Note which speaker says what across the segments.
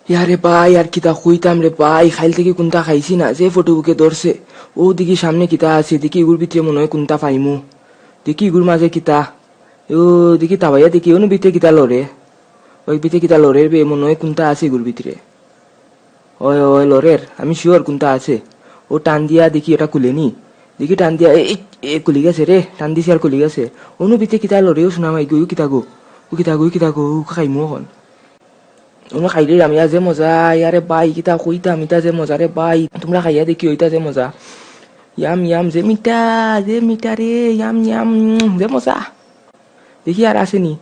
Speaker 1: ইয়ারে ভাই আর কিতা কইতাম রে ভাই, খাইল থেকে কোনটা খাইছি না যে ফটো বুকে ধরছে। ও দেখি সামনে কিতা আছে, দেখি এগুর ভিতরে মনে হয় কোনটা পাইমু, দেখি এগুর মাঝে কিতা। ও দেখি তাবাইয়া দেখি ওর ভিতরে কিতা লড়ে, ওই ভিতরে কিতা লড়ের বে, মনে হয় কোনটা আছে এগুর ভিতরে। ওই ওই লড়ের, আমি শিওর কোনটা আছে। ও টান দিয়া দেখি এটা খুলেনি, দেখি টান দিয়া এ খুলি গেছে রে, টান দিছি আর খুলি গেছে। অনু ভিতরে কিতা লড়ে ও শোনা মাই গো, কিতা গো ও কিতা গো কিতা গো খাইমু এখন। তোমরা খাইলে আমি যে মজা, ইয়ারে বাই কিতা কইতাম, ইতা যে মজা রে বাই, তোমরা খাইয়া দেখি ওইটা যে মজা। ইয়াম ইয়াম যে মিটা রে, ইয়াম ইয়াম যে মজা। দেখি আর আসেনি,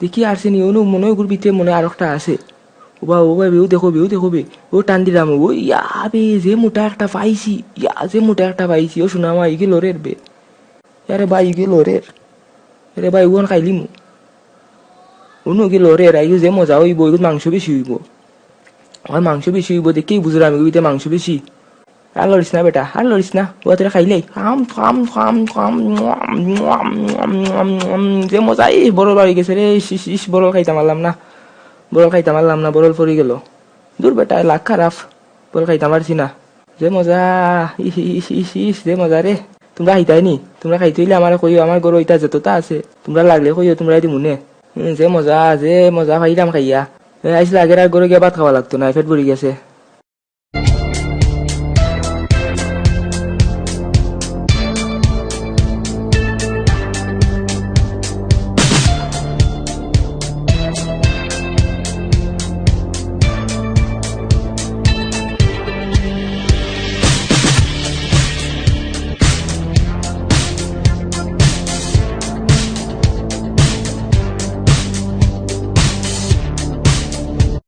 Speaker 1: দেখি আসেনি অনু, মনে হয় ভিতরে মনে আর একটা আছে। ও ভাই বেউ দেখো বে, ও টান দিলাম, ও ইয়া বে যে মোটা একটা পাইছি, ইয়া যে মোটা একটা পাইছি। ও শোনা মা ইগে লোরের বে, ইয়ারে ভাই ইগে লোরের, আরে ভাই ওখান খাইলিমু অনু গে লোরের। আইগো যে মজা হইব, ওইগুলো মাংস বেশি হইব, আমার মাংস বেশি হইব দেখেই বুঝলাম এগুলিতে মাংস বেশি। আর লড়িস না বেটা, আর লড়িস না, ও তোরা খাইলেই খাম খাম খাম খাম যে মজা। এই বরল বাড়ি গেছে রে, ইস বরল খাইতে পারলাম না, বরল পড়ে গেল। দূর বেটা লাখ খারাপ, বরল খাইতে পারছি না। যে মজা, ইস যে মজা রে। তোমরা খাইতাইনি, তোমরা খাইতে হইলে আমার কইও, আমার গরু ইটা যতটা আছে তোমরা লাগলে কইও, তোমরা এদি মনে। যে মজা খাইলাম খাইয়া। আইসলে আগের আর গরু গিয়ে ভাত খাওয়া লাগতো না, পেট ভরি গেছে।